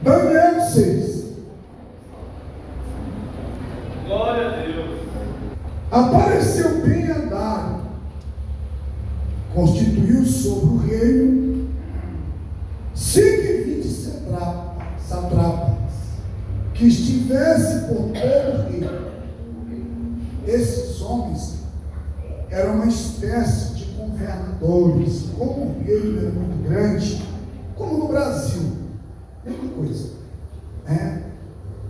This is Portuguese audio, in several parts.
Daniel 6. Glória a Deus. Apareceu Ben-Hadad, constituiu sobre o reino 120 satrapas, que estivesse por todo o reino. Esses homens eram uma espécie de governadores. Como o reino era muito grande, como no Brasil, mesma coisa, né?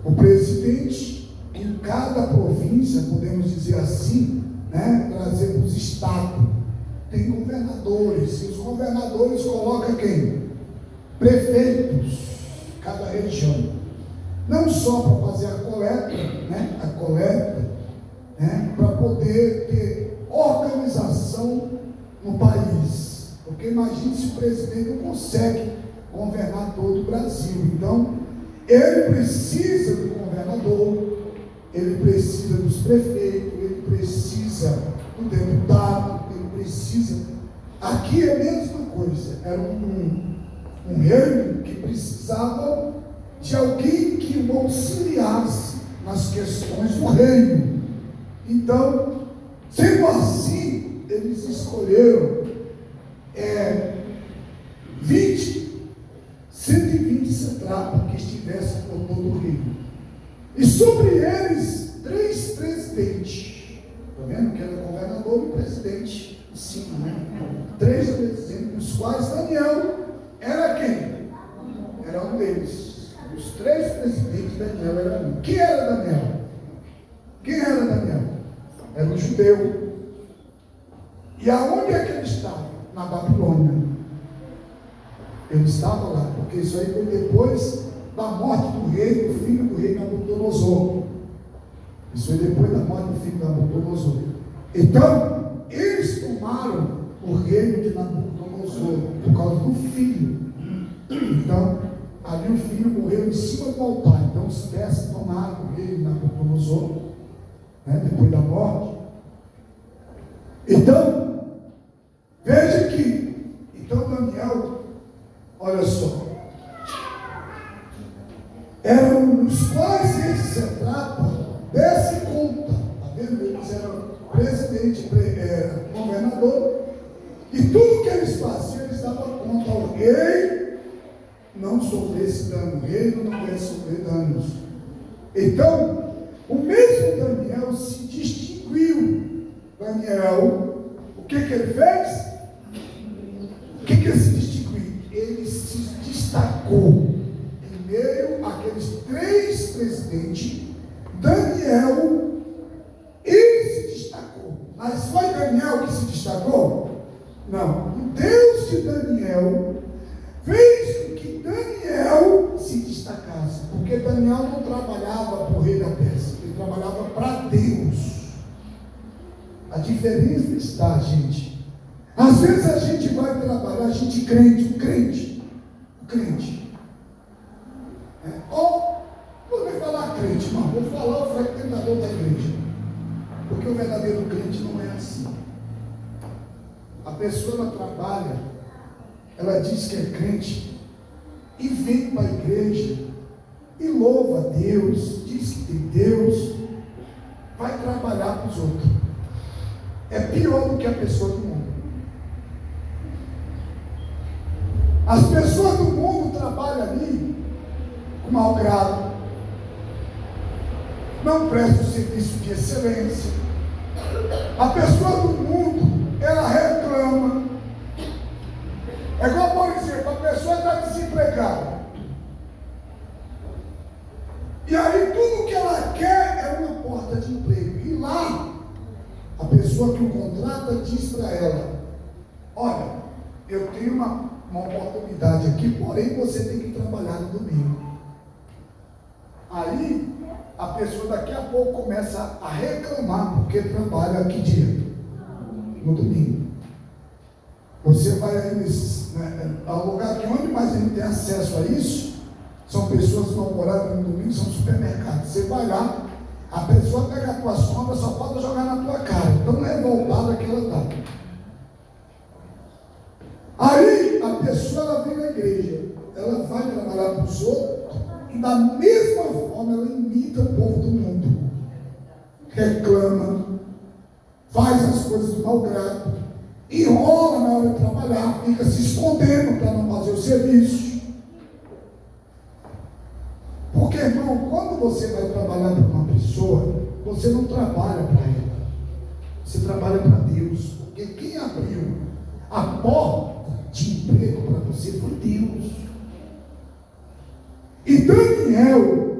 O presidente em cada província, podemos dizer assim, né? Trazer para os estados, tem governadores, e os governadores colocam quem? Prefeitos, cada região, não só para fazer a coleta, né? A coleta, né? Para poder ter organização no país, porque imagine se o presidente não consegue governar todo o Brasil. Então ele precisa do governador, ele precisa dos prefeitos, ele precisa do deputado, ele precisa. Aqui é a mesma coisa, era um reino que precisava de alguém que o auxiliasse nas questões do reino. Então, sendo assim, eles escolheram 120 satrapas que estivessem por todo o reino. E sobre eles, 3 presidentes. Está vendo que era governador e presidente em cima, né? 3 presidentes, dos quais Daniel era quem? Era um deles. Os 3 presidentes, Daniel era um. Quem era Daniel? Quem era Daniel? Era um judeu. E aonde é que ele estava? Na Babilônia. Ele estava lá, porque isso aí foi depois da morte do rei, do filho do rei Nabucodonosor. Isso foi depois da morte do filho de Nabucodonosor. Então, eles tomaram o reino de Nabucodonosor por causa do filho. Então, ali o filho morreu em cima do altar. Então, os persas tomaram o reino de Nabucodonosor, né, depois da morte. Então, veja que, então Daniel, olha só, eram os quais esses satrapas desse conta, está vendo? Eles eram presidente, governador, e tudo que eles faziam, eles davam conta ao rei, não sofresse dano, o rei não deve sofrer danos. Então, o mesmo Daniel se distinguiu. Daniel, o que ele fez? O que ele se distinguiu? Ele se destacou em meio àqueles 3 presidentes. Daniel, ele se destacou. Mas foi Daniel que se destacou? Não. O Deus de Daniel fez com que Daniel se destacasse, porque Daniel não trabalhava para o rei da Pérsia, ele trabalhava para Deus. A diferença está, gente. Às vezes a gente vai trabalhar, a gente crente, o crente. Ou, não vou falar crente, irmão, vou falar o frequentador da igreja. Porque o verdadeiro crente não é assim. A pessoa, ela trabalha, ela diz que é crente, e vem para a igreja, e louva a Deus, diz que tem Deus, vai trabalhar para os outros. É pior do que a pessoa do mundo. As pessoas do mundo trabalham ali com mau grado, não prestam serviço de excelência. A pessoa do mundo, ela reclama. É igual, por exemplo, a pessoa está desempregada. E aí tudo que ela quer é uma porta de emprego. E lá, a pessoa que o contrata diz para ela: olha, eu tenho uma oportunidade aqui, porém você tem que trabalhar no domingo. Aí a pessoa daqui a pouco começa a reclamar porque trabalha aqui dia? No domingo. Você vai aí ao lugar que onde mais a gente tem acesso a isso, são pessoas que não moram no domingo, são supermercados. Você vai lá, a pessoa pega a tua sombra, só pode jogar na tua cara, tão revoltada que ela está. Aí a pessoa, ela vem na igreja, ela vai trabalhar para os outros, da mesma forma, ela imita o povo do mundo. Reclama, faz as coisas do mau grado, enrola na hora de trabalhar, fica se escondendo para não fazer o serviço. Porque, irmão, quando você vai trabalhar para uma pessoa, você não trabalha para ela, você trabalha para Deus. Porque quem abriu a porta de emprego para você foi Deus. E Daniel,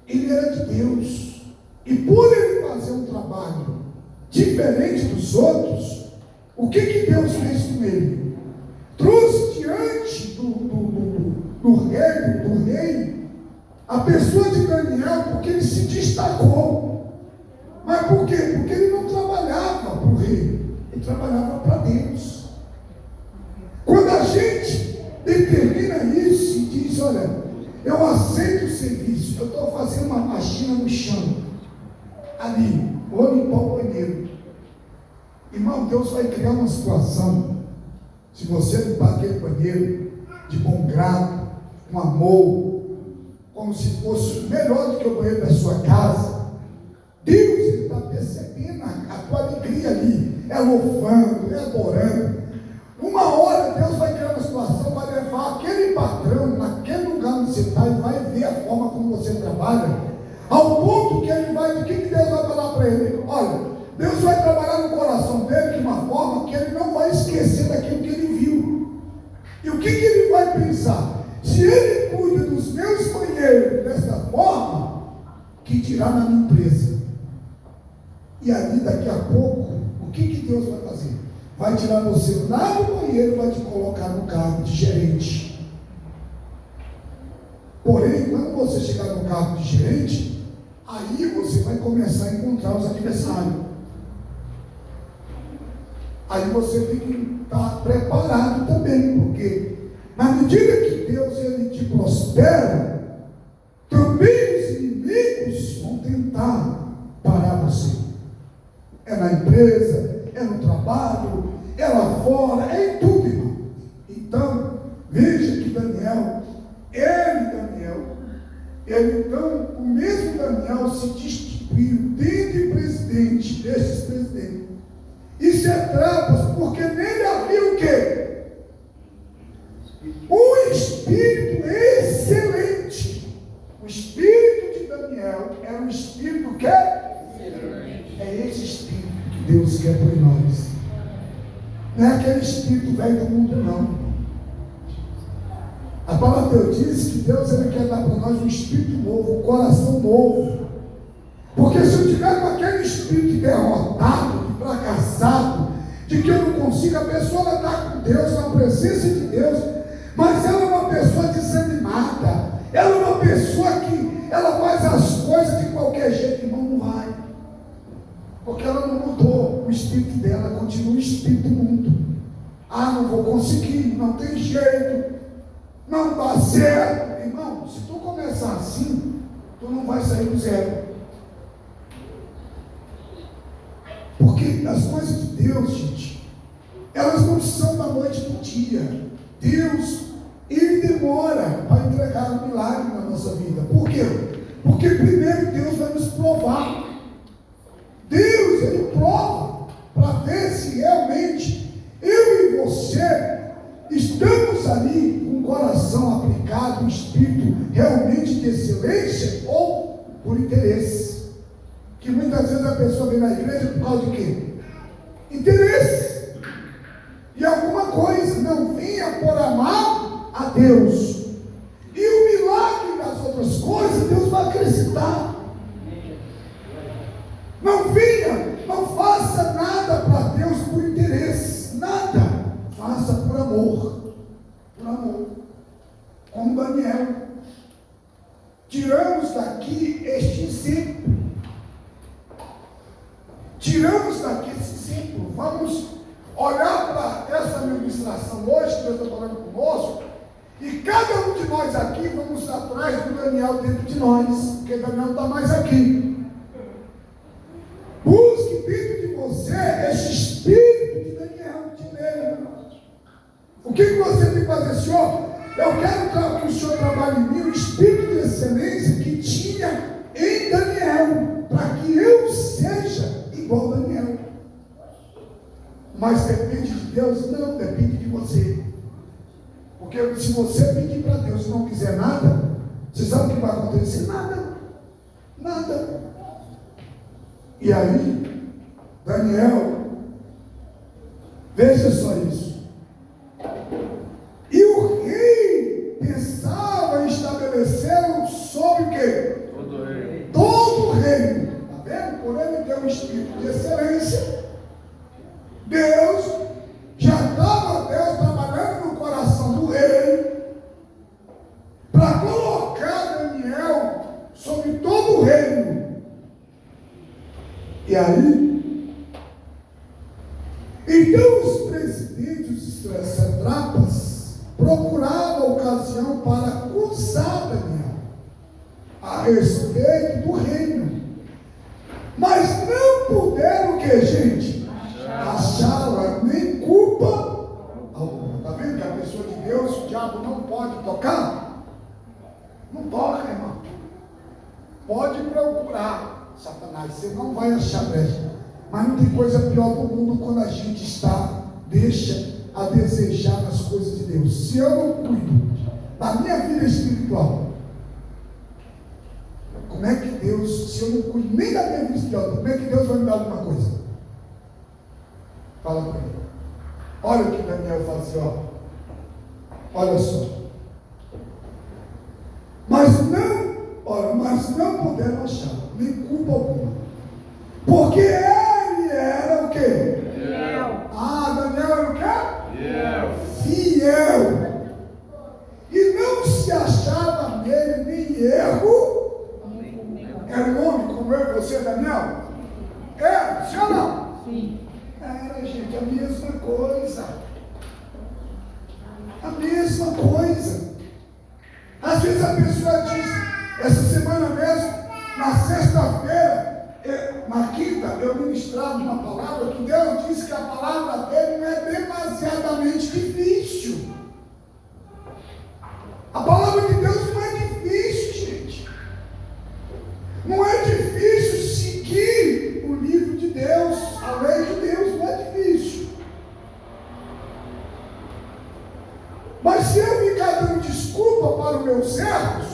ele era de Deus. E por ele fazer um trabalho diferente dos outros, o que Deus fez com ele? Trouxe diante do rei, a pessoa de Daniel, porque ele se destacou. Mas por quê? Porque ele não trabalhava para o rei, ele trabalhava para Deus. Quando a gente determina isso e diz, olha, eu aceito o serviço, eu estou fazendo uma faxina no chão, ali, vou limpar o banheiro. Irmão, Deus vai criar uma situação, se você limpar aquele banheiro de bom grado, com amor, como se fosse melhor do que o banheiro da sua casa, Deus está percebendo a tua alegria ali, é louvando, é adorando. Uma hora Deus vai criar uma situação, vai levar aquele patrão naquele lugar onde você está e vai ver a forma como você trabalha, ao ponto que ele vai, o que Deus vai falar para ele? Olha, Deus vai trabalhar no coração dele de uma forma que ele não vai esquecer daquilo que ele viu. E o que ele vai pensar? Se ele cuida dos meus banheiros dessa forma, que dirá na minha empresa? E ali daqui a pouco, o que Deus vai fazer? Vai tirar você lá do banheiro e vai te colocar no cargo de gerente. Porém, quando você chegar no cargo de gerente, aí você vai começar a encontrar os adversários. Aí você tem que estar preparado também, porque na medida que Deus ele te prospera, também os inimigos vão tentar parar você. É na empresa, é no trabalho, é lá fora, é em tudo, irmão. Então, veja que Daniel, então, o mesmo Daniel se distinguiu dentre presidente, desses presidentes. Isso é trampas, porque nele havia o quê? Um espírito excelente. O espírito de Daniel era um espírito que é esse espírito que Deus quer por nós. Não é aquele espírito velho do mundo, não. A palavra de Deus diz que Deus ele quer dar para nós um espírito novo, um coração novo. Porque se eu tiver com aquele espírito derrotado, de fracassado, de que eu não consigo, a pessoa está com Deus, na presença de Deus, mas ela é uma pessoa desanimada, ela é uma pessoa que ela faz as coisas de qualquer jeito, irmão, não vai. Porque ela não mudou, o espírito dela continua o espírito do mundo. Ah, não vou conseguir, não tem jeito, não dá certo. Irmão, se tu começar assim, tu não vai sair do zero. Porque as coisas de Deus, gente, elas não são da noite para o dia. Deus, ele demora para entregar um milagre na nossa vida. Por quê? Porque primeiro Deus vai nos provar. Deus, ele prova para ver se realmente eu e você estamos ali com o coração aplicado, um espírito realmente de excelência ou por interesse. Que muitas vezes a pessoa vem na igreja por causa de quê? Interesse. E alguma coisa, não vinha por amar a Deus. E o milagre das outras coisas, Deus vai acrescentar. Não vinha, não faça nada para Deus por interesse. Nada. Faça por amor. Por amor. Como Daniel. Tiramos daqui este exemplo. Tiramos daqui esse exemplo. Vamos olhar para essa ministração hoje, que Deus está falando conosco, e cada um de nós aqui vamos atrás do Daniel dentro de nós, porque Daniel está mais aqui. Busque dentro de você esse espírito de Daniel, de nele. O que você tem que fazer, Senhor? Eu quero que o Senhor trabalhe em mim, Mas depende de Deus? Não, depende de você. Porque se você pedir para Deus e não quiser nada, você sabe o que vai acontecer? Nada. Nada. E aí, Daniel, veja só isso. E o rei pensava em estabelecer sobre o quê? Todo o reino. Todo o reino. Está vendo? Por ele ter um espírito de excelência. Deus já estava trabalhando no coração do rei para colocar Daniel sobre todo o reino. E aí, então os presidentes, os satrapas, procuravam a ocasião para acusar Daniel a respeito do reino. Mas não puderam o que, gente? Achá-la nem culpa alguma. Está vendo que a pessoa de Deus, o diabo não pode tocar? Não toca, irmão. Pode procurar Satanás, você não vai achar brecha. Mas não tem coisa pior do mundo quando a gente deixa a desejar as coisas de Deus. Se eu não cuido da minha vida espiritual, como é que Deus, se eu não cuido nem da minha vida espiritual, como é que Deus vai me dar alguma coisa? Fala para ele. Olha o que Daniel fazia, ó. Olha só. Mas não puderam achar, nem culpa alguma. Porque ele era o quê? Fiel. Daniel era o quê? Fiel. Fiel. E não se achava nele nem erro. Era um homem como eu e você, Daniel? Sim ou não? Sim. Era, gente, a mesma coisa. A mesma coisa. Às vezes a pessoa diz, essa semana mesmo, na sexta-feira, na quinta, eu ministrava uma palavra que Deus disse que a palavra dele não é demasiadamente difícil. A palavra de Deus não é difícil, gente. Não é difícil seguir o livro de Deus, a lei de Deus, não é difícil. Mas se eu ficar dando desculpa para os meus erros,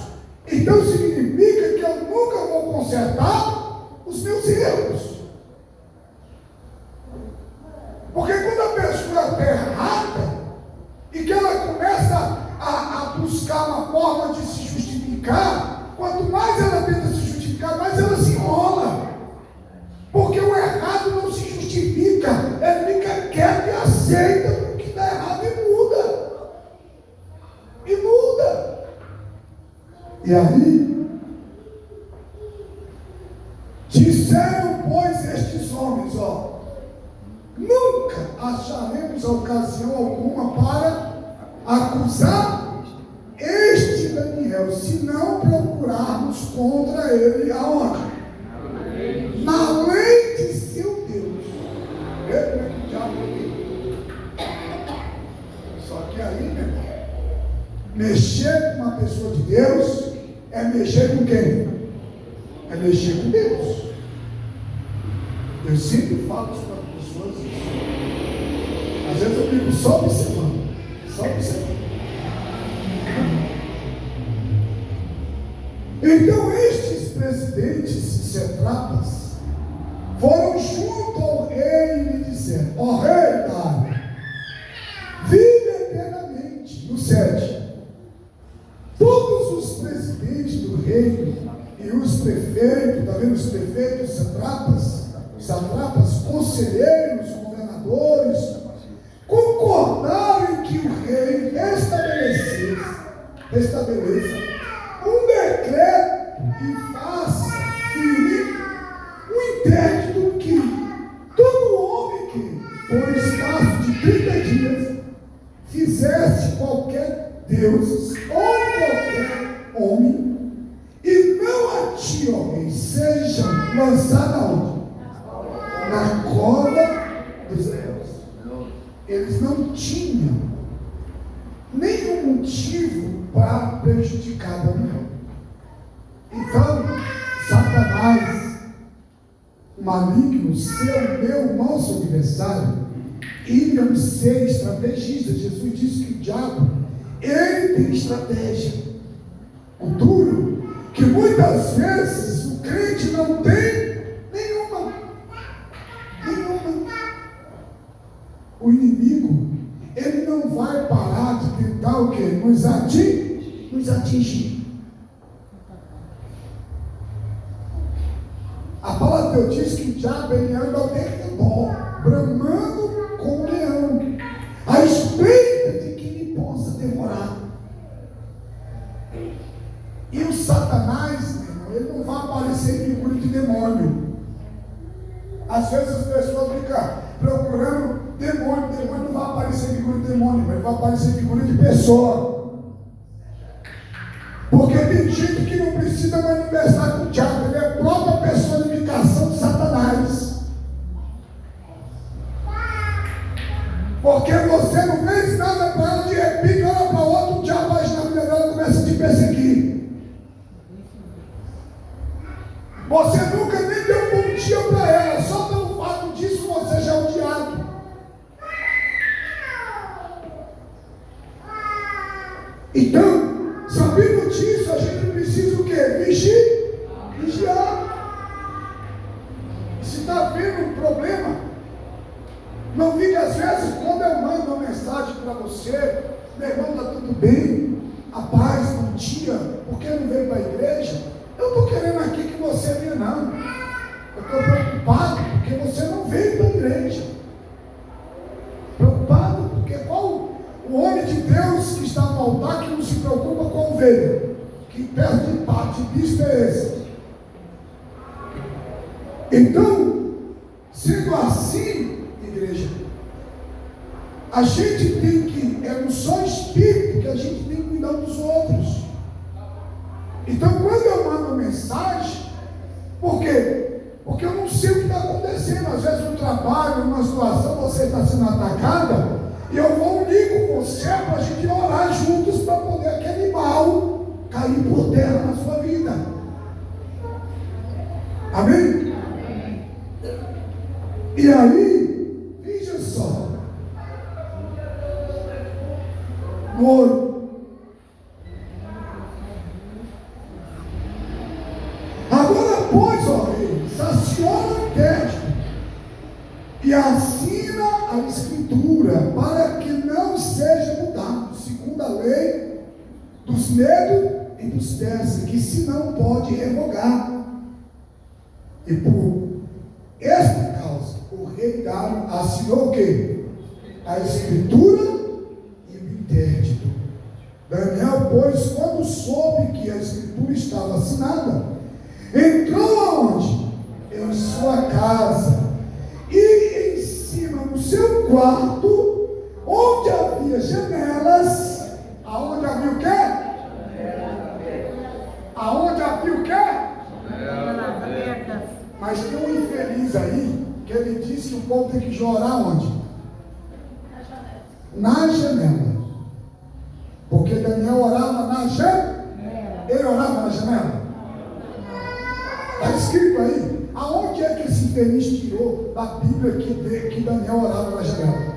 então significa que eu nunca vou consertar os meus erros. Porque quando a pessoa está errada e que ela começa a buscar uma forma de se justificar, quanto mais ela tenta se justificar, mais ela se enrola. Porque o errado não se justifica, ele fica quieto e aceita o que está errado e muda. E muda. E aí, disseram, pois, estes homens, nunca acharemos ocasião alguma para acusar este Daniel, se não procurarmos contra ele aonde? Na lei de seu Deus. Vê como é que o diabo é. Só que aí, meu irmão, mexer com uma pessoa de Deus é mexer com quem? É mexer com Deus. Eu sempre falo isso para as pessoas. Às vezes eu fico só observando. Só observando. Então estes presidentes e satrapas foram junto ao rei e lhe disseram: ó rei Dário, vive eternamente. No 7. Todos os presidentes do reino e os prefeitos, está vendo? Os prefeitos, satrapas, conselheiros, governadores, concordaram em que o rei estabeleça um decreto e faça firme um interdito que todo homem que, por espaço de 30 dias, fizesse qualquer deus ou qualquer homem, e não a ti, ó rei, seja lançada onde? Na cova dos leões. Eles não tinham nenhum motivo para prejudicar Daniel. Então, Satanás, maligno, seu meu nosso adversário, ele é um ser estrategista. Jesus disse que o diabo, ele tem estratégia. O duro, que muitas vezes o crente não tem nenhuma. O inimigo, ele não vai parar de tentar o quê? Nos atingir. A palavra de Deus diz que o diabo, ele anda ao derredor, bramando como um leão, à espreita de que ele possa devorar. E o Satanás, meu irmão, ele não vai aparecer em figura de demônio. Às vezes as pessoas ficam procurando demônio. Demônio não vai aparecer em figura de demônio, mas vai aparecer em figura de pessoa. Porque tem gente que não precisa manifestar com o diabo, ele é a própria personificação de Satanás. Porque você não fez nada para ela, de repente olha para outro, o diabo vai na vida dela e começa a te perseguir. Você nunca nem deu um bom dia para ela, só pelo fato disso você já é odiado. Então, sabendo disso, a gente precisa o quê? Vigiar. Se está vendo um problema, não fica às vezes, quando eu mando uma mensagem para você, meu irmão, está tudo bem, a paz, bom dia, por que não veio para a igreja? Eu estou querendo aqui que você venha, não. Eu estou preocupado porque você não veio para a igreja. Preocupado porque qual o homem de Deus que está no altar que não se preocupa com a ovelha, que perde parte, bispo é esse. Então, sendo assim, igreja, a gente tem que, é no só espírito que a gente tem que cuidar dos outros. Então, quando eu mando mensagem, por quê? Porque eu não sei o que está acontecendo. Às vezes no trabalho, numa situação, você está sendo atacada, e eu vou unir com você para a gente orar juntos para poder aquele mal cair por terra na sua vida. Amém? E aí, veja só. No agora, pois, ó rei, saciona o tédio e assina a escritura, para que não seja mudado, segundo a lei dos medos e dos persas, que se não pode revogar. E por esta causa, o rei Dário assinou o quê? A escritura e o interdito. Daniel, pois, quando soube que a escritura estava assinada, entrou aonde? Em sua casa, e em cima no seu quarto, onde havia janelas, aonde havia o quê? Aonde havia o quê? Mas tem um infeliz aí, que ele disse que o povo tem que orar onde? Na janela. Porque Daniel orava na janela. Ele orava na janela. Está escrito aí. Aonde é que esse infeliz tirou da Bíblia que Daniel orava na janela?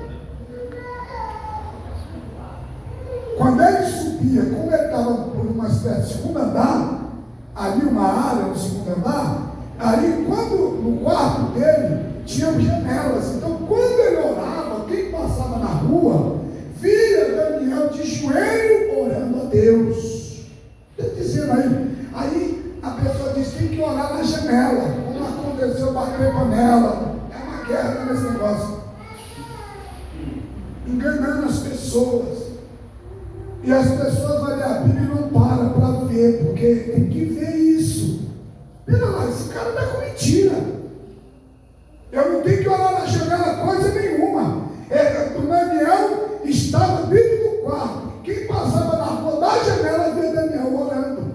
Quando ele subia, como ele estava por uma espécie de segundo andar, ali uma área no segundo andar, aí quando no quarto dele tinha janelas, então quando ele orava, quem passava na rua via Daniel de joelho orando a Deus. Está dizendo aí a pessoa diz que tem que orar na janela. Quando aconteceu bater panela, é uma guerra nesse negócio, enganando as pessoas. E as pessoas vão ler a Bíblia e não param para ver, porque tem que ver isso. Pera lá, esse cara está com mentira. Eu não tenho que orar na janela coisa nenhuma. O Daniel estava dentro do quarto. Quem passava na rua da janela via Daniel orando.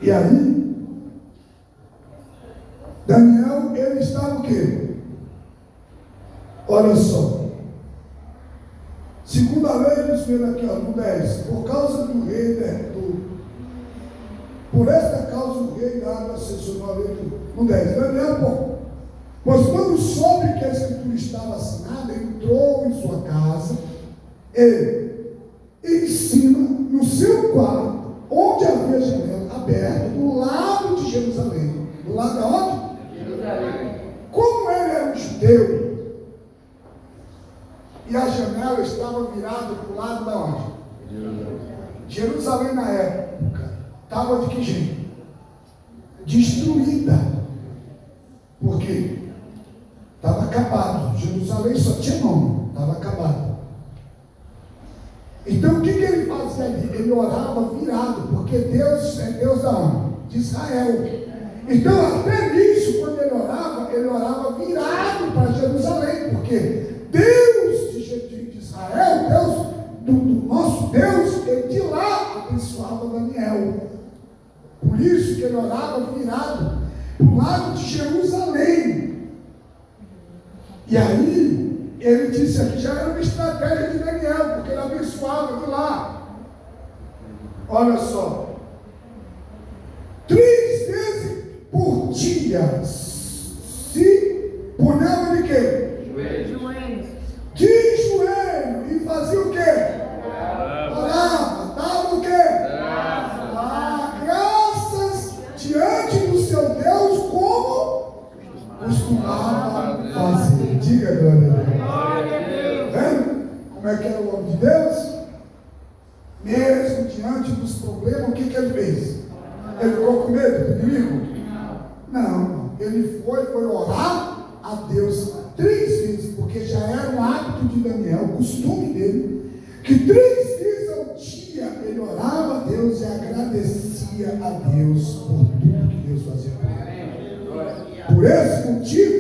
E aí, Daniel, ele estava o quê? Olha só. Segundo a lei, eles viram aqui, ó, no 10, por causa do rei, por esta causa o rei Dário assessorou a lei no 10. Daniel, Pois quando soube que a escritura estava assinada, entrou em sua casa e em cima, no seu quarto, onde havia janela aberta, do lado de Jerusalém. Do lado de onde? Jerusalém. Como ele era um judeu, e a janela estava virada para o lado de onde? Jerusalém na época estava de que jeito? Destruída. Por quê? Estava acabado. Jerusalém só tinha nome, estava acabado. Então o que ele fazia ali? Ele orava virado, porque Deus é Deus da onde? De Israel. Então até nisso, quando ele orava virado para Jerusalém, porque Deus de Israel, Deus do nosso Deus, ele de lá abençoava Daniel. Por isso que ele orava virado para o lado de Jerusalém. E aí, ele disse aqui, já era uma estratégia de Daniel, porque ele abençoava de lá. Olha só. 3 vezes por dia se punhava de quê? Joelhos. De joelho. E fazia o quê? Orava. Dava o quê? Graças diante do seu Deus, como costumava fazer. Diga, glória a Deus. Vendo como é que era o homem de Deus? Mesmo diante dos problemas, o que ele fez? Ele ficou com medo do inimigo? Não. Ele foi orar a Deus 3 vezes, porque já era um hábito de Daniel, o costume dele, que 3 vezes ao dia ele orava a Deus e agradecia a Deus por tudo que Deus fazia por ele. Por esse motivo,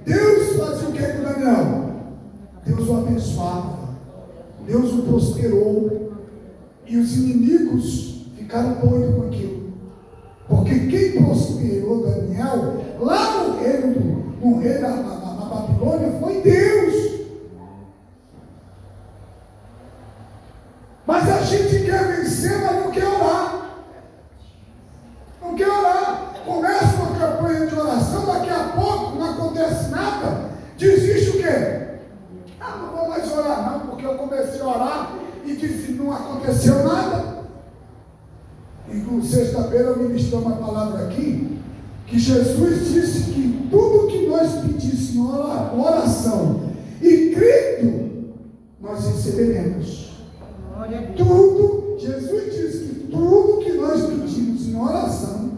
Deus fazia o que com Daniel? Deus o abençoava, Deus o prosperou, e os inimigos ficaram doidos com aquilo. Porque quem prosperou Daniel, lá no reino na Babilônia, foi Deus. Mas a gente quer vencer, mas não quer orar. Não quer orar. Começa uma campanha de oração, daqui a pouco não acontece nada. Desiste o quê? Não vou mais orar não, porque eu comecei a orar e disse, não aconteceu nada. E sexta-feira eu ministrei uma palavra aqui, que Jesus disse que tudo que nós pedíssemos em oração e crendo, nós receberemos. Tudo, Jesus disse que tudo que nós pedimos em oração,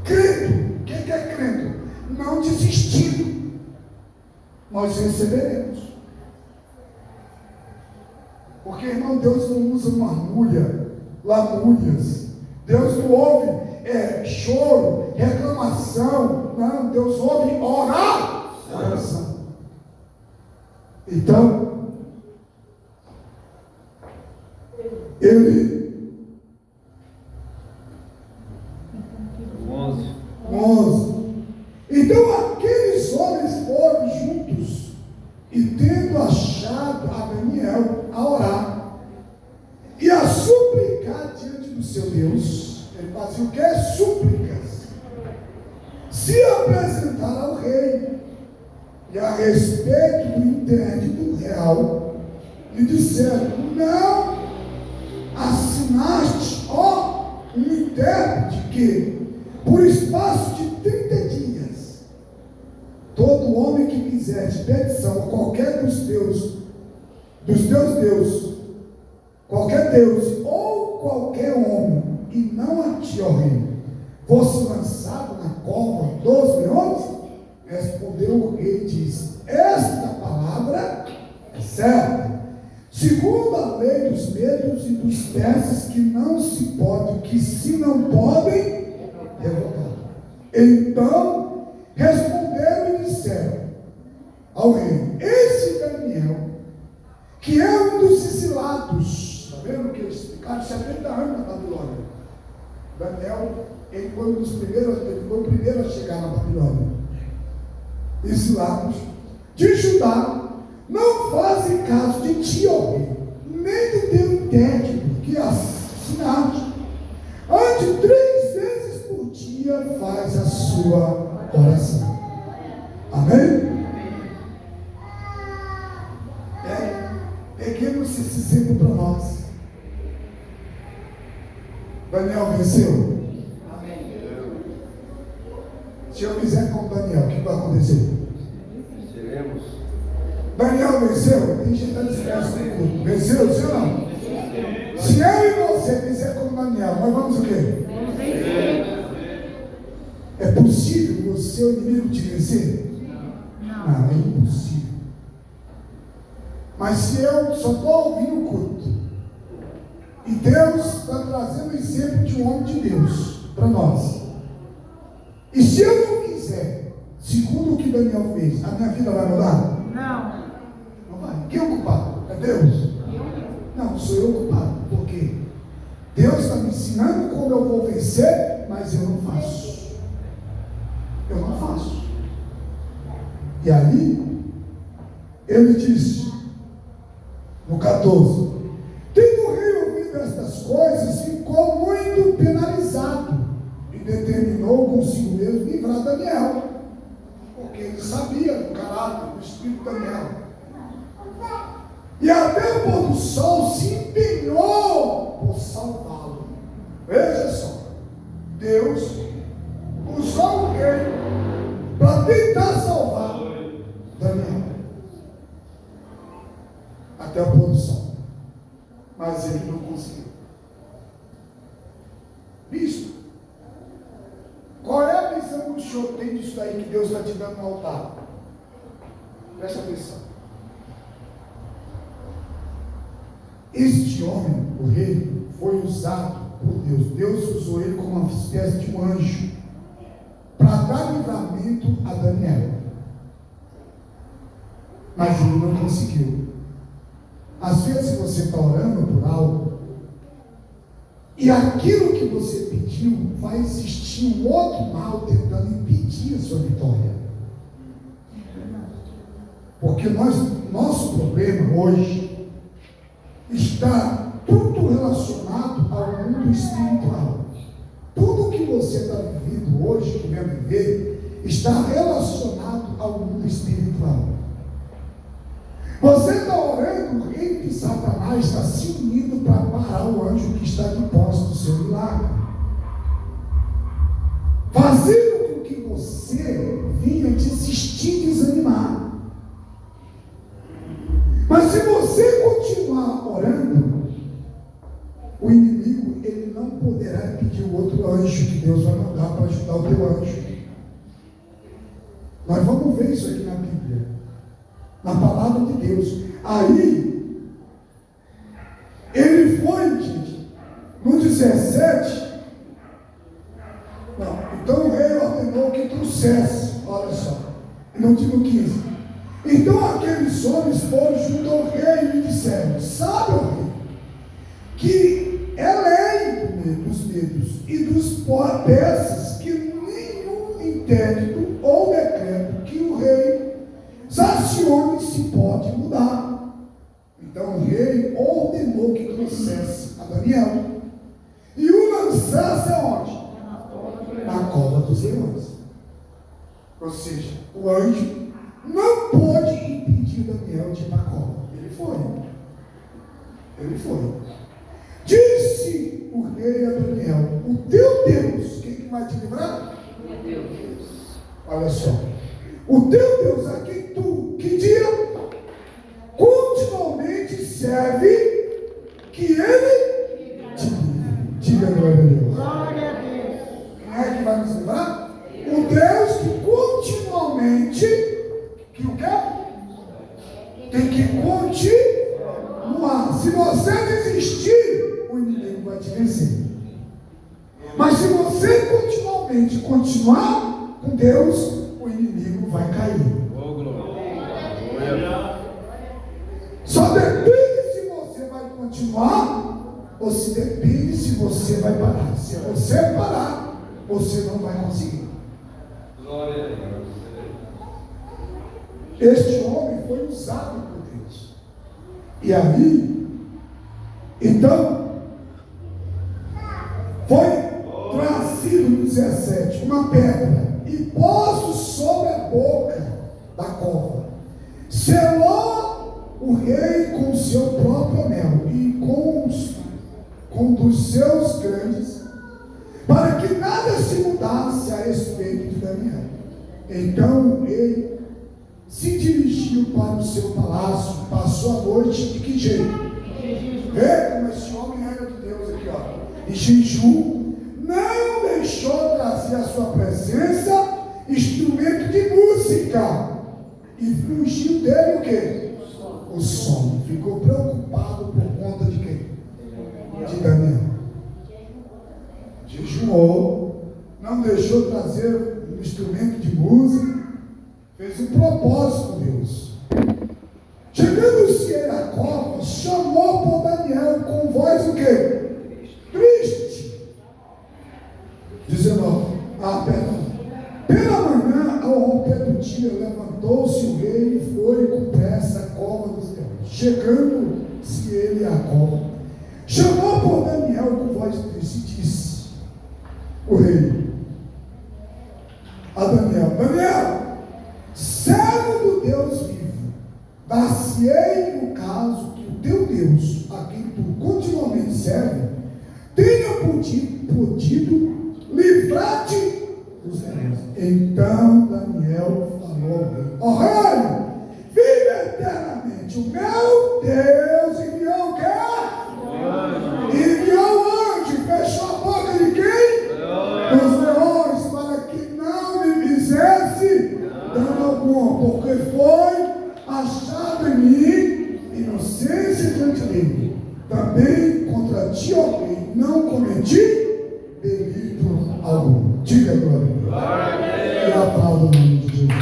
crendo, o que é crendo? Não desistindo, nós receberemos. Porque, irmão, Deus não usa lamúrias. Deus não ouve choro, reclamação. Não, Deus ouve oração. Então, ele 11. Então aqueles homens foram juntos e tendo achado a Daniel a orar e a suplicar diante do seu Deus, ele fazia o que? Súplicas. Se apresentar ao rei, e a respeito do intérprete real, lhe disseram: não assinaste, um intérprete que, por espaço de 30 dias, todo homem que fizesse petição a qualquer dos teus deuses, qualquer Deus ou qualquer homem, e não a ti, ó rei, fosse lançado na cova dos leões, respondeu o rei e disse: esta palavra é certa, segundo a lei dos medos e dos persas, que se não podem revogar. Então responderam e disseram ao rei: esse Daniel, que é um dos exilados, está vendo que eles ficaram 70 anos na Babilônia. Daniel, ele foi o primeiro a chegar na Babilônia. Exilados de Judá, não fazem caso de ti, ó rei, nem do teu intérprete que assinaste. Ante 3 vezes por dia faz a sua oração. Amém? Peguemos esse exemplo para nós. Daniel venceu. Se eu fizer como Daniel, o que vai acontecer? Seremos. Daniel venceu? Tem gente que desgraça no culto. Venceu, sim ou não? Se eu e você fizer como Daniel, nós vamos o quê? É possível o seu inimigo te vencer? Não, é impossível. Mas se eu só estou ouvindo o culto, e Deus está trazendo o exemplo de um homem de Deus para nós, e se eu não fizer segundo o que Daniel fez, a minha vida vai mudar? Não. Não vai. Quem é o culpado? É Deus? Não, sou eu o culpado. Por quê? Deus está me ensinando como eu vou vencer, mas eu não faço. Eu não faço. E aí, ele disse, no 14, tendo o rei ouvido estas coisas, ficou muito penalizado e determinou consigo mesmo livrar Daniel, porque ele sabia do caráter do espírito de Daniel. E até o pôr do sol se empenhou por salvá-lo. Veja só, Deus usou o rei para tentar salvar Daniel até o pôr do sol, mas ele não conseguiu. Bispo, qual é a visão que o senhor tem disso daí que Deus está te dando no altar? Presta atenção. Este homem, o rei, foi usado por Deus. Deus usou ele como uma espécie de um anjo para dar livramento a Daniel. Mas ele não conseguiu. Às vezes você está orando por algo e aquilo que você pediu, vai existir um outro mal tentando impedir a sua vitória. Porque nosso problema hoje está tudo relacionado ao mundo espiritual. Tudo que você está vivendo hoje, que vai viver, está relacionado ao mundo espiritual. Você está orando, o reino de Satanás está se unindo para parar o anjo que está de posse do seu milagre, fazendo com que você venha desistir, desanimar. Mas se você continuar orando, o inimigo ele não poderá pedir o outro anjo que Deus vai mandar para ajudar o teu anjo. Nós vamos ver isso aqui na Bíblia, na palavra de Deus. Aí ele foi, gente, no 17. Não, então o rei ordenou que trouxesse, olha só, não digo 15. Então aqueles homens foram junto ao rei e lhe disseram: sabe, ó rei, que é lei dos medos e dos persas que nenhum interdito ou decreto que o rei sacione se pode mudar. Então o rei ordenou que trouxesse a Daniel e o lançasse aonde? Na cova dos leões. Ou seja, o anjo não pôde impedir Daniel de ir para a cova. Ele foi. Ele foi. Disse o rei a Daniel: o teu Deus, quem que vai te livrar? O teu Deus. Olha só. O teu Deus, a quem tu, que dia, continuamente serve, que ele te livre. Diga glória a Deus. Glória a Deus. Quem é que vai nos livrar? O Deus que continuamente, que o quê? Tem que continuar. Se você desistir, o inimigo vai te vencer. Mas se você continuamente continuar com Deus, o inimigo vai cair. Só depende se você vai continuar ou se depende se você vai parar. Se você parar, você não vai conseguir. Este homem foi usado por Deus. E aí, então, foi trazido no 17 uma pedra e pôs sobre a boca da cova. Selou o rei com o seu próprio anel e com dos seus grandes, para que nada se mudasse a respeito de Daniel. Então ele se dirigiu para o seu palácio, passou a noite de que jeito? Vê como esse homem era de Deus aqui, ó. Em jejum, não deixou trazer à sua presença instrumento de música. E fugiu dele o quê? O sono. Ficou preocupado por conta de quem? De Daniel. Jejuou, não deixou trazer um instrumento de música, fez um propósito com Deus. Chegando-se ele à cova, chamou por Daniel com voz o quê? Triste. 19. Perdão. Pela manhã, ao romper do dia, levantou-se o rei e foi com pressa à cova dos leões. Chegando-se ele à cova, chamou por Daniel com voz triste e disse: o rei a Daniel: Daniel, servo do Deus vivo, dar-se-ei no caso que o teu Deus, a quem tu continuamente serve, tenha podido livrar-te dos leões. Então Daniel falou ao rei: ó rei, vive eternamente, o meu Deus enviou o quê? Enviou o anjo, fechou a boca de quem? Dos leões, para que não me fizesse dano algum, porque foi achado em mim inocência diante dele. Também contra ti, ó rei, não cometi delito algum. Diga glória. E aplauda o nome de Jesus.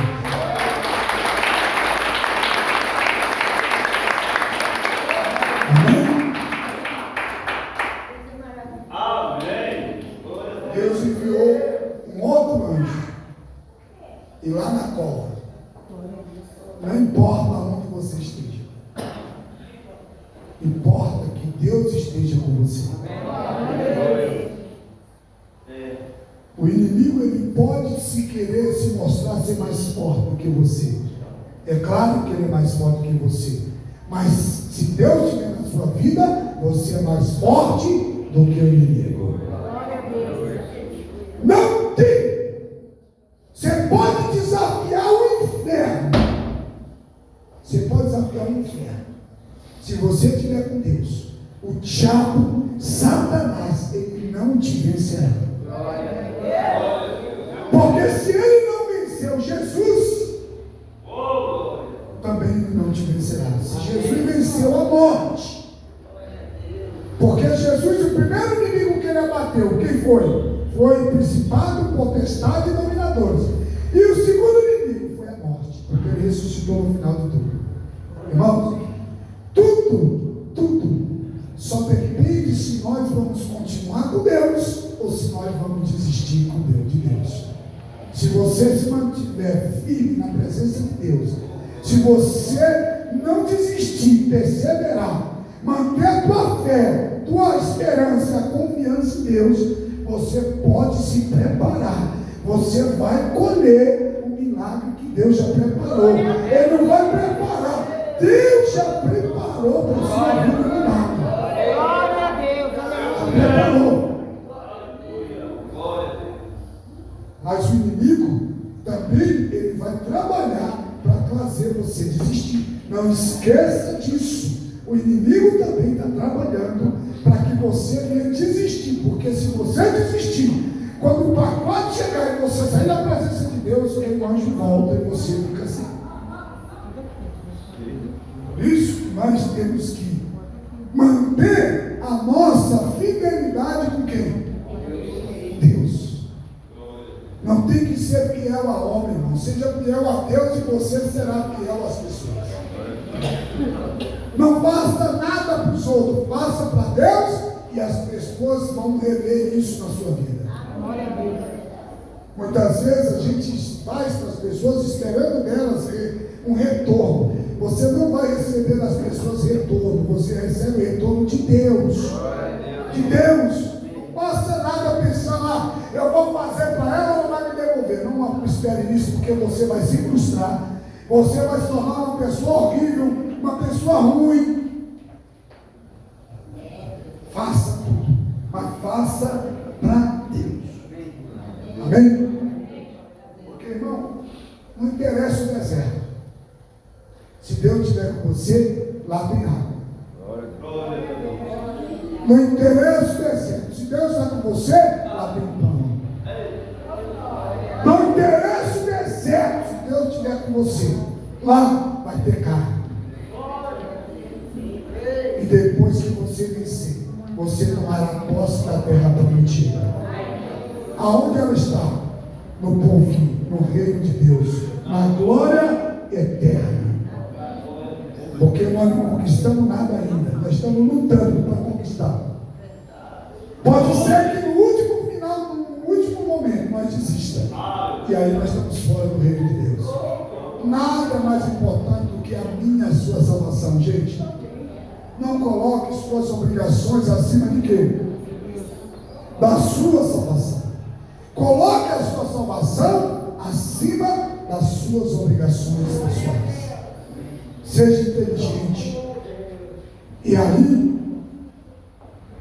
Amém? Amém. Deus enviou um outro anjo. E lá na cova, não importa onde você esteja, importa que Deus esteja com você. O inimigo, ele pode se querer se mostrar ser mais forte do que você. É claro que ele é mais forte que você, mas se Deus estiver na sua vida, você é mais forte do que o inimigo. Não tem. Você pode desafiar o inferno. Você pode desafiar o inferno. Se você estiver com Deus, o diabo, Satanás, ele não te vencerá. Porque se ele não venceu Jesus, também ele não te vencerá. Se Jesus venceu a morte, porque Jesus, o primeiro inimigo que ele abateu, quem foi? Foi principado, potestade e dominadores. E o segundo inimigo foi a morte, porque ele ressuscitou no final de tudo. Irmãos, tudo só depende se nós vamos continuar com Deus ou se nós vamos desistir com Deus, de Deus. Se você se mantiver firme na presença de Deus, se você não desistir, perseverar, manter a tua fé, tua esperança, a confiança em Deus, você pode se preparar. Você vai colher o milagre que Deus já preparou. Ele não vai preparar. Deus já preparou para a sua vida o milagre. Glória a Deus. Já preparou. Mas o inimigo também ele vai trabalhar para fazer você desistir. Não esqueça disso. O inimigo também está trabalhando para que você venha desistir. Porque se você desistir, quando o pacote chegar e você sair da presença de Deus, o anjo volta e você fica assim. Por isso que nós temos que manter a nossa fidelidade com quem? Deus. Não tem que ser fiel a homem, irmão. Seja fiel a Deus e você será fiel às pessoas. Não faça nada para os outros, faça para Deus e as pessoas vão rever isso na sua vida. Muitas vezes a gente faz para as pessoas esperando delas um retorno. Você não vai receber das pessoas retorno, você recebe o retorno de Deus. De Deus. Não basta nada pensar lá, eu vou fazer para ela, ela vai me devolver. Não espere nisso, porque você vai se frustrar. Você vai se tornar uma pessoa horrível, uma pessoa ruim. Faça tudo, mas faça para Deus. Amém? Porque, irmão, não interessa o deserto. Se Deus estiver com você, lá tem água. Não interessa o deserto. Se Deus está com você, lá tem pão. Não interessa o deserto. Se Deus estiver com você, lá vai ter carne. E depois que você vencer, você tomará posse da terra prometida. Aonde ela está? No povo, no reino de Deus, na glória eterna. Porque nós não conquistamos nada ainda. Nós estamos lutando para conquistar. Pode ser que no último final, no último momento, nós desistamos. E aí nós estamos fora do reino de Deus. Nada mais importante do que a minha e a sua salvação, gente. Não coloque suas obrigações acima de quê? Da sua salvação. Coloque a sua salvação acima das suas obrigações pessoais. Seja inteligente. E aí,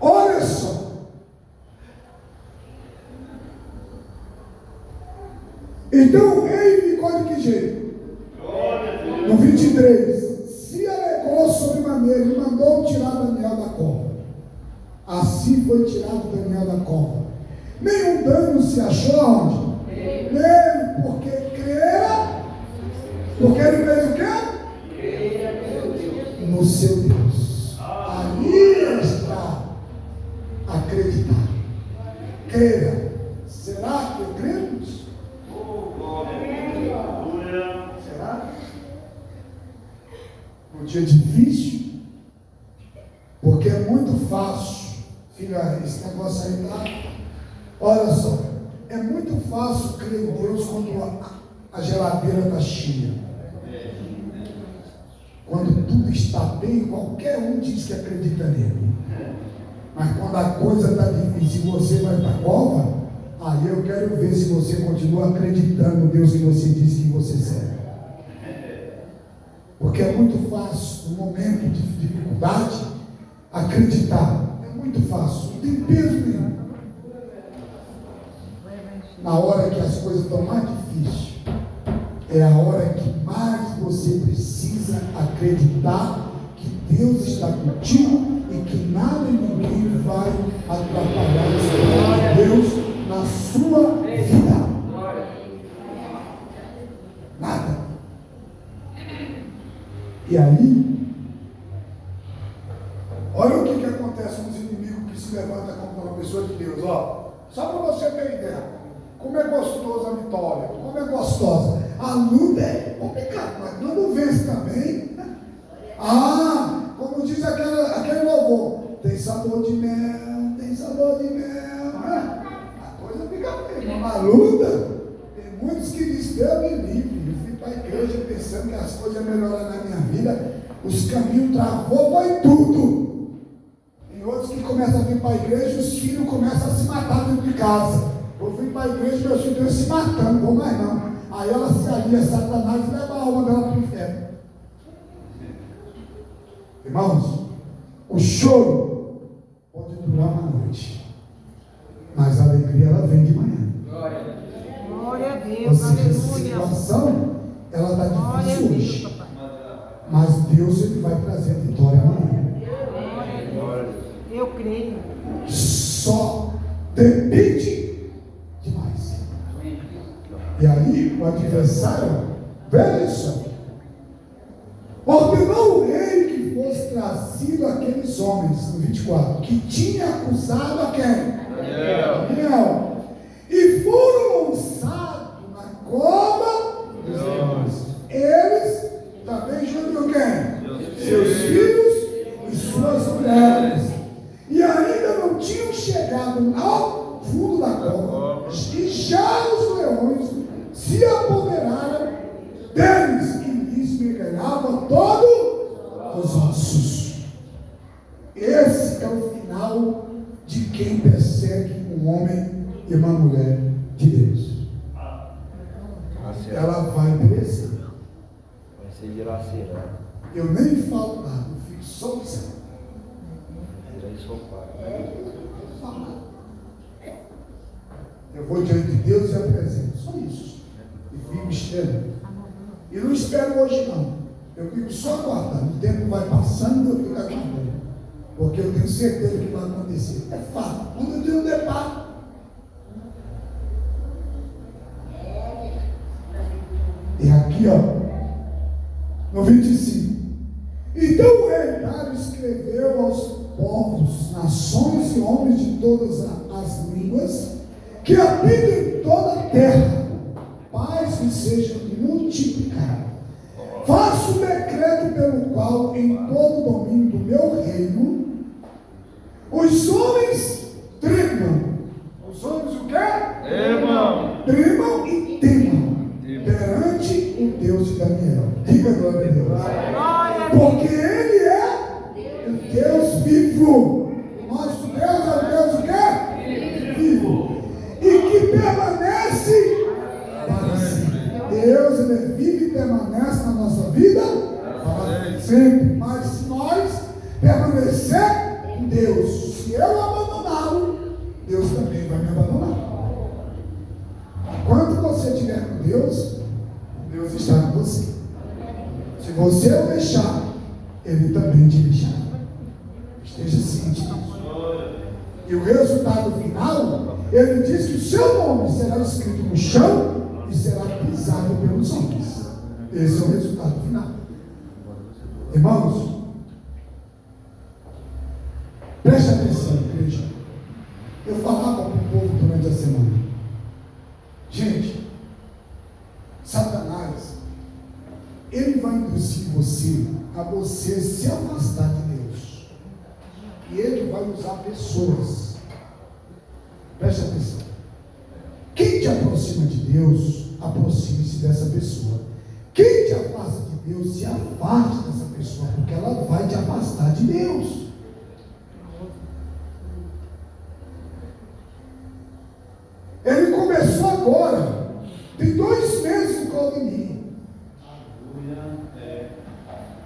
olha só. Então o rei ficou de que jeito? No 23. Se alegrou sobremaneira e mandou tirar Daniel da cova. Assim foi tirado Daniel da cova. Nenhum dano se achou aonde? Nele, porque crera. Porque ele fez o quê? No seu Deus. Ali está acreditar. Creia. Será que cremos? Será? Um dia difícil, porque é muito fácil. Filha, esse negócio aí tá. Olha só, é muito fácil crer em Deus quando a geladeira está cheia. Quando tudo está bem, qualquer um diz que acredita nele. Mas quando a coisa está difícil e você vai para a cova, aí eu quero ver se você continua acreditando no Deus que você disse que você serve. Porque é muito fácil, no momento de dificuldade, acreditar. É muito fácil, não tem peso nenhum. Na hora que as coisas estão mais difíceis, é a hora que mais você precisa acreditar que Deus está contigo e que nada e ninguém vai atrapalhar o Deus na sua vida. Nada. E aí, olha o que acontece com os inimigos que se levantam contra uma pessoa de Deus. Ó, só para você ter ideia. Como é gostosa a vitória, como é gostosa. A luta é complicada, mas quando vence também. Como diz aquele louvor, tem sabor de mel, tem sabor de mel. A coisa fica bem, mas na luta, tem muitos que dizem, Deus me livre. Eu fui para a igreja pensando que as coisas iam melhorar na minha vida, os caminhos travou, foi tudo. Tem outros que começam a vir para a igreja e os filhos começam a se matar dentro de casa. Eu fui para a igreja e meus filhos se matando, vou mais não. Aí ela se alia a Satanás e leva a alma dela para o inferno. Irmãos, o choro pode durar uma noite, mas a alegria ela vem de manhã. Glória a Deus, Ou seja, aleluia. essa situação, ela está difícil hoje, mas Deus ele vai trazer a vitória amanhã. Eu creio. Só depende demais. E aí o adversário, veja só, ordenou o rei que fosse trazido aqueles homens, no 24, que tinha acusado a quem? Daniel. E foram lançados na cova dos leões. Eles também junto com quem? Seus filhos e suas mulheres. E ainda não tinham chegado ao fundo da cova. E já os leões se apoderaram deles e lhes megaram todos os ossos. Esse é o final de quem persegue um homem e uma mulher de Deus. Ela vai perecer. Eu nem falo nada, eu fico só observando. Eu vou diante de Deus e apresento, só isso. E fico esperando. E não espero hoje não. Eu fico só aguardando. O tempo vai passando e eu fico aguardando. Porque eu tenho certeza que vai acontecer. É fato. Quando eu tenho um debate. E aqui, ó, no 25. Então o rei Dário escreveu aos povos, nações e homens de todas as línguas que habitam em toda a terra, paz lhe seja multiplicada. Faço um decreto pelo qual, em todo o domínio do meu reino, os homens tremam. Os homens o quê? Tremam e temam perante o Deus de Daniel. Diga glória a Deus. Porque Ele é o Deus vivo. Nosso Deus é o Deus o quê? Vivo. E que permanece para sempre. Deus, Ele é vivo e permanece na nossa vida para sempre. Mas se nós permanecer em Deus, se eu abandoná-lo, Deus também vai me abandonar. Enquanto você estiver com Deus, Deus está com você. Se você o deixar, Ele também te deixará. Esteja ciente disso. E o resultado final, Ele diz que o seu nome será escrito no chão e será pisado pelos homens. Esse é o resultado final. Irmãos, preste atenção, igreja. Eu falava para o povo durante a semana. Gente, Satanás, ele vai induzir você a você se afastar de Deus. E ele vai usar pessoas. Preste atenção. Quem te aproxima de Deus, aproxime-se dessa pessoa. Quem te afasta de Deus, se afaste dessa pessoa, porque ela vai te afastar de Deus. Ele começou agora. Tem 2 meses no Claudemir.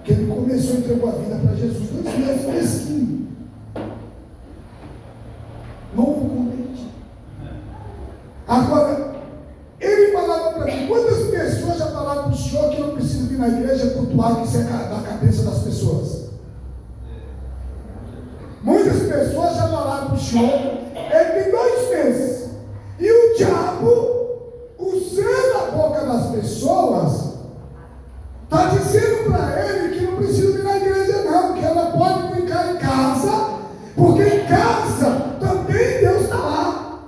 Que ele começou e entregou a vida para Jesus. 2 meses, fresquinho. Novo convite. Agora, ele falava para mim, quantas pessoas já falaram para o senhor que não precisa vir na igreja cultuar que isso é da cabeça das pessoas? Muitas pessoas já falaram para o senhor, ele tem 2 meses. E o diabo, usando a boca das pessoas, está dizendo para ele que não precisa vir na igreja não, que ela pode ficar em casa, porque em casa também Deus está lá.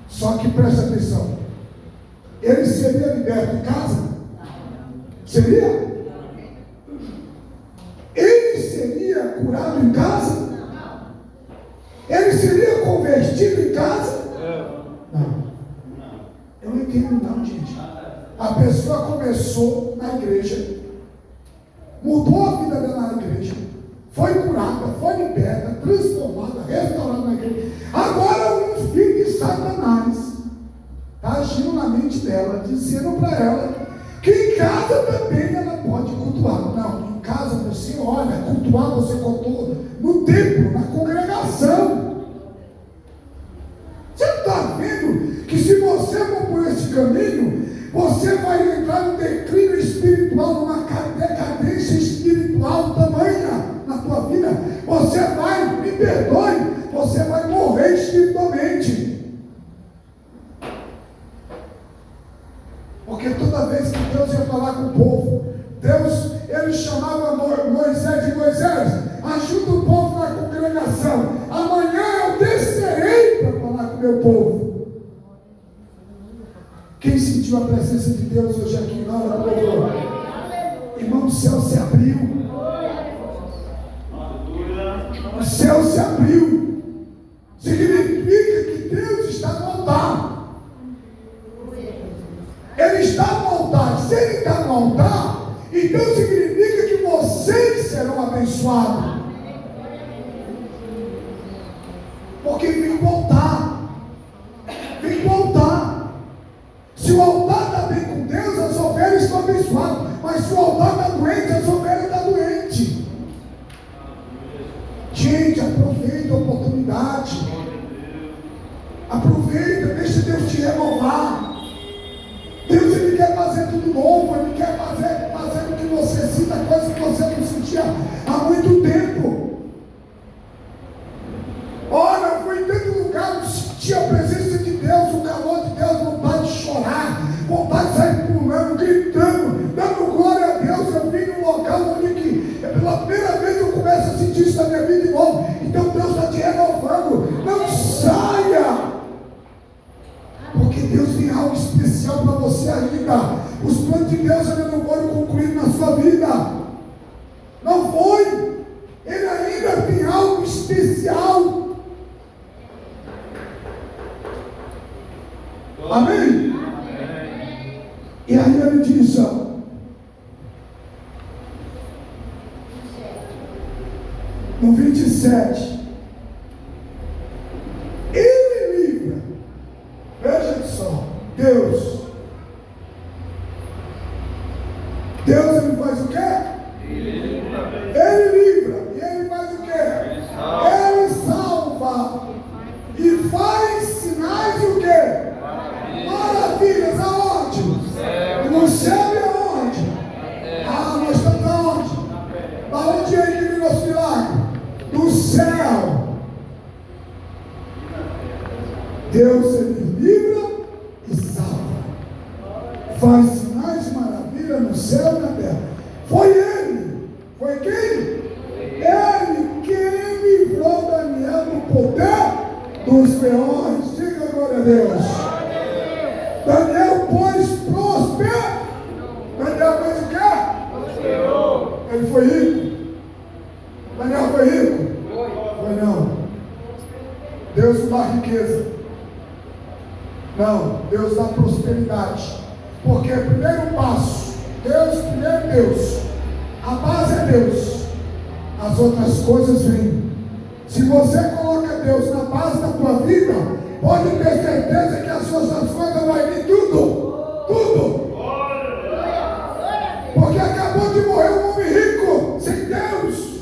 Só que preste atenção, ele seria liberto em casa? Seria? Ele seria curado em casa? Ele seria convertido em casa? Não. Eu não entendo não, gente. A pessoa começou na igreja, mudou a vida dela na igreja, foi curada, foi liberta, transformada, restaurada na igreja. Agora um filho de Satanás está agindo na mente dela, dizendo para ela que em casa também ela pode cultuar. Não, em casa você olha, cultuar você cultua no templo, na congregação. Você está vendo que se você for por esse caminho, você vai entrar num declínio espiritual, numa decadência espiritual tamanha na tua vida. Você vai, me perdoe, você vai morrer espiritualmente. Porque toda vez que Deus ia falar com o povo, Deus, ele chamava Moisés de Moisés, ajuda o povo na congregação. Amanhã eu descerei para falar com o meu povo. Quem sentiu a presença de Deus hoje aqui na hora do louvor? Irmão, o céu se abriu. O céu se abriu. Significa que Deus está no altar. Ele está no altar. Se ele está no altar, então significa que vocês serão abençoados. Porque vem para o altar. Vem para o altar. Se o altar está bem com Deus, as aproveite a oportunidade. Aproveita, deixa Deus te renovar. Deus, Ele quer fazer tudo novo, Ele quer fazer com que você sinta coisas que você não sentia há muito tempo. Olha, eu fui em tanto lugar, eu senti a presença de Deus, o calor de Deus, vontade de chorar, vontade de sair pulando, gritando, dando glória a Deus. Eu vim num local onde que, pela primeira vez eu começo a sentir isso na minha vida de novo. Então Deus está te renovando. Não saia, porque Deus tem algo especial para você ainda. Os planos de Deus ainda não foram concluídos na sua vida. Não foi. Ele ainda tem algo especial. Amém? E aí ele diz, no 27, Ele livra. Veja só, Deus, Ele faz o quê? Ele livra. E Ele faz o quê? Ele salva. E faz sinais de o quê? Maravilhas. Aonde? No céu e aonde? Nós estamos aonde? Da onde é que vem nosso milagre? Do céu. Deus, Ele livra e salva. Faz sinais de maravilha no céu e na terra. Foi Ele. Foi quem? Ele quem livrou Daniel do poder dos leões. Diga glória a Deus. Daniel, pois, prosperou. Daniel fez o quê? Ele foi rico. Daniel foi rico? Foi não. Deus não dá riqueza. Não, Deus dá prosperidade. Porque primeiro passo, primeiro Deus. A base é Deus. As outras coisas vêm. Se você coloca Deus na base da tua vida, pode ter certeza que as outras coisas vão vir tudo. Tudo. Porque acabou de morrer um homem rico, sem Deus.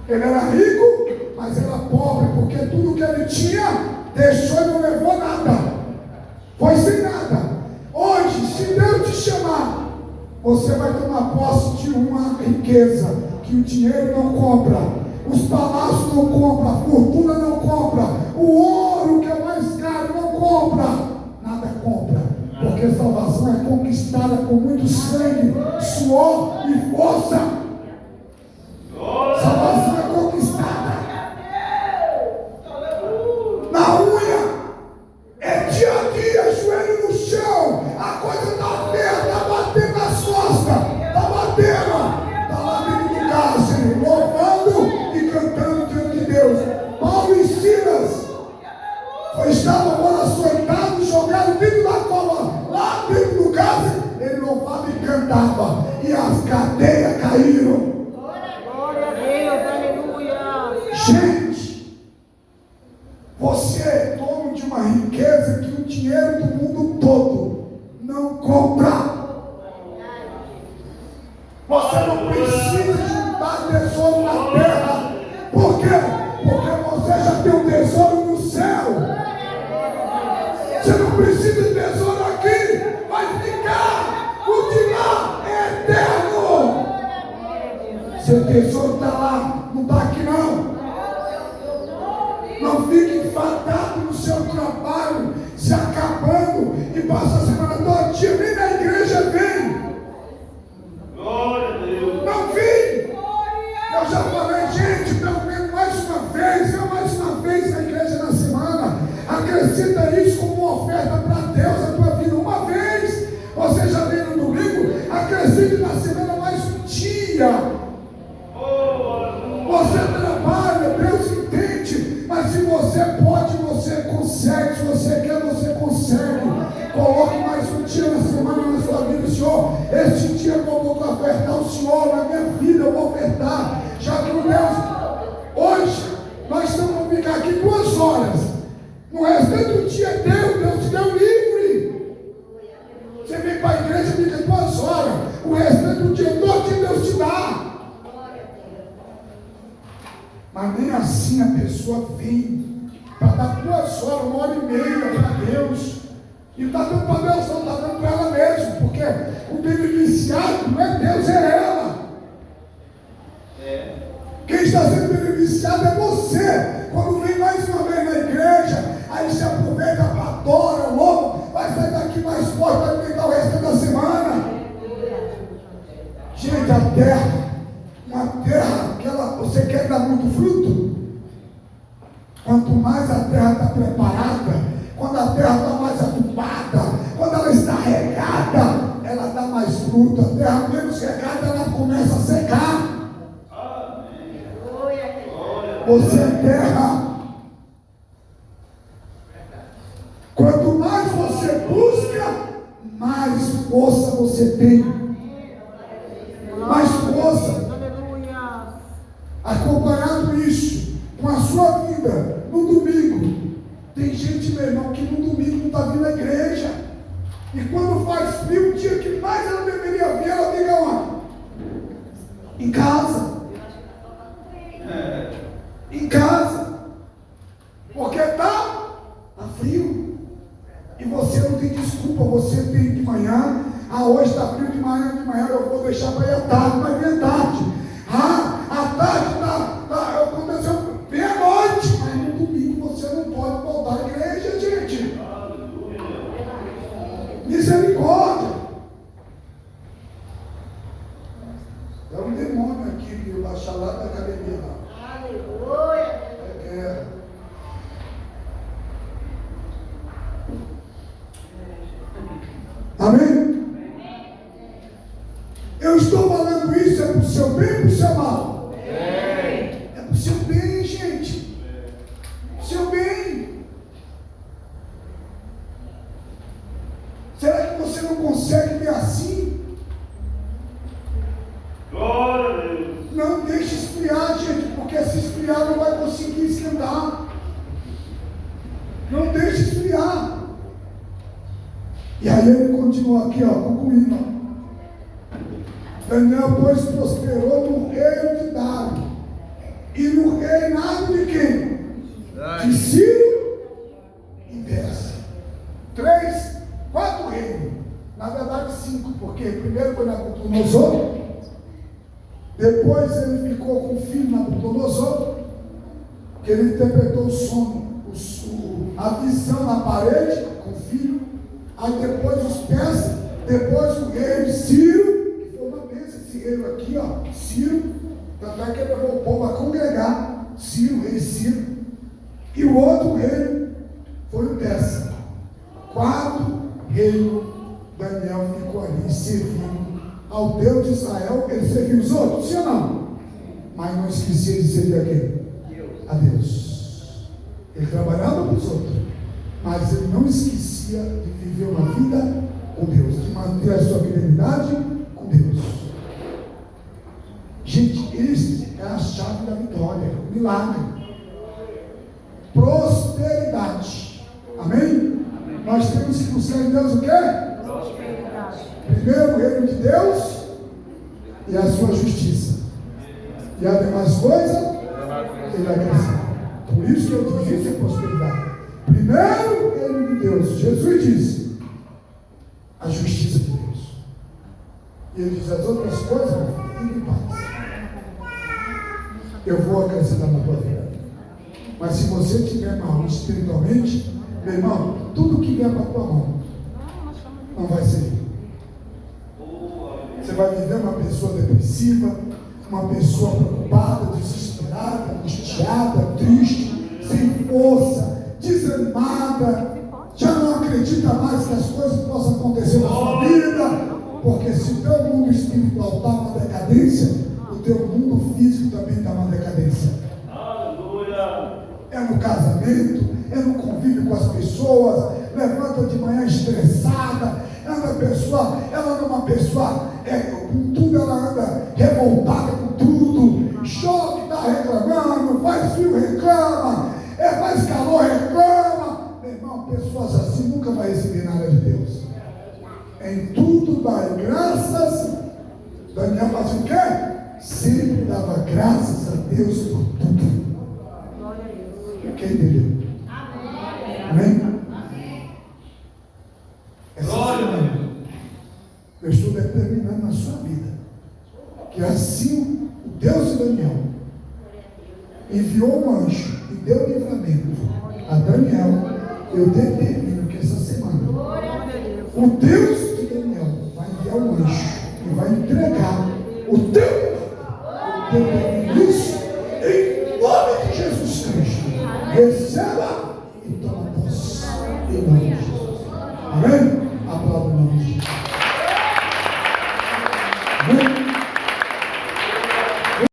Ele era rico, mas era pobre, porque tudo que ele tinha, deixou e não levou nada. Foi sem nada. Hoje, se Deus te chamar, você vai tomar posse de uma riqueza que o dinheiro não compra, os palácios não compram, a fortuna não compra, o ouro que é mais caro não compra, nada compra, porque salvação é conquistada com muito sangue, suor e força. Salvação é conquistada na unha, é dia a dia, joelho no chão, a coisa está feia, está batendo nas costas, está batendo. Louvando e cantando diante de Deus. Paulo e Silas estavam açoitados, jogados dentro da cova, lá dentro do cárcere. Ele louvava e cantava, e as cadeias caíram. Glória a Deus, aleluia. Gente, você é dono de uma riqueza que o dinheiro do mundo todo não compra. Você não precisa juntar tesouro na terra. Por quê? Porque você já tem um tesouro no céu. Você não precisa de tesouro aqui. Vai ficar. O de lá é eterno. Seu tesouro está lá. Não está aqui não. Não fique enfadado no seu trabalho, se acabando e passa a semana toda. Nem na igreja vem. Não vim. Eu já falei, gente, pelo menos mais uma vez na igreja na semana. Acrescenta isso como uma oferta para Deus, a tua vida. Uma vez, você já vem no domingo, acrescente na semana mais um dia. Você trabalha, Deus entende, mas se você pode, você consegue. Se você quer, você consegue. Coloque mais um dia na semana na sua vida. Senhor, este dia eu vou ofertar o Senhor na minha vida, eu vou ofertar. Já que o Deus, hoje, nós estamos ficar aqui 2 horas. No restante do dia é Deus te deu livre. Você vem para a igreja e fica 2 horas. O restante do dia todo Deus te dá. Mas nem assim a pessoa vem para dar 2 horas, 1h30 para Deus. E está dando para Deus, não está dando para ela mesmo, porque o beneficiado não é Deus, é ela. Quem está sendo beneficiado é você. Quando vem mais uma vez na igreja, aí se aproveita para adorar, louco, vai sair daqui mais forte para alimentar o resto da semana. Gente, a terra, uma terra que você quer dar muito fruto. Quanto mais a terra está preparada, quando a terra está mais adubada, quando ela está regada, ela dá mais fruto. A terra menos regada, ela começa a secar. Você é terra. Quanto mais você busca, mais força você tem. Mais força. Acompanhado isso com a sua vida no domingo. Tem gente, meu irmão, que no domingo não está vindo à igreja. E quando faz frio, o dia que mais ela deveria vir, ela fica onde? Em casa. Em casa. Porque está frio. E você não tem desculpa. Você tem de manhã. Hoje está frio de manhã eu vou deixar para ir à tarde. Vai vir à tarde. À tarde aconteceu bem à noite. Mas no domingo você não pode voltar à igreja, gente. Misericórdia. É um demônio aqui que baixar lá da academia lá. Aleluia. É guerra. Amém? Eu estou falando isso, é para o seu bem ou para o seu mal? É para o seu bem, gente. Seu bem. Será que você não consegue ver assim? Glória a Deus. Não deixe esfriar, gente, porque se esfriar não vai conseguir esquentar. Não deixe esfriar. E aí ele continua aqui, concluindo. Daniel, pois, prosperou no reino de Dário e no reinado de quem? De Ciro e Pérsia. 4 reinos. Na verdade 5, porque primeiro foi Nabucodonosor, depois ele ficou com o filho Nabucodonosor, que ele interpretou o sonho, a visão na parede com o filho. Aí depois os persas, depois o rei Ciro, que foi uma bênção esse reino aqui, Ciro, tanto é que ele levou o povo a congregar, Ciro, rei Ciro, e o outro rei foi o Persa. 4 reinos, Daniel ficou ali servindo ao Deus de Israel. Ele serviu os outros, sim ou não? Mas não esquecia de servir a quem? A Deus. Ele trabalhava para os outros, mas ele não esquecia de viver uma vida com Deus, de manter a sua fidelidade com Deus. Gente, isso é a chave da vitória, milagre, prosperidade. Amém? Nós temos que buscar em Deus o quê? Prosperidade. Primeiro o reino de Deus e a sua justiça, e a demais coisa ele acrescenta. Por isso que eu disse isso é prosperidade. Primeiro o reino de Deus. Jesus disse a justiça de Deus, e ele diz as outras coisas, fique em paz, eu vou acrescentar na tua vida. Mas se você estiver mal espiritualmente, meu irmão, tudo que vier para a tua mão não vai servir. Você vai viver uma pessoa depressiva, uma pessoa preocupada, desesperada, angustiada, triste, sem força, desanimada, já não acredita mais que as coisas possam acontecer na sua vida, porque se o teu mundo espiritual está uma decadência, o teu mundo físico também está uma decadência. Aleluia. É no casamento, é no convívio com as pessoas, levanta de manhã estressada, ela não é uma pessoa, com tudo ela anda revoltada com tudo, chove, está reclamando, faz frio, reclama, faz calor, reclama. Meu irmão, pessoas assim nunca vai receber nada de Deus. Em tudo dá graças. Daniel fazia o quê? Sempre dava graças a Deus por tudo. entendeu? Amém? Essa Glória a semana, eu estou determinando na sua vida que assim o Deus de Daniel enviou um anjo e deu livramento a Daniel. Eu determino que essa semana o Deus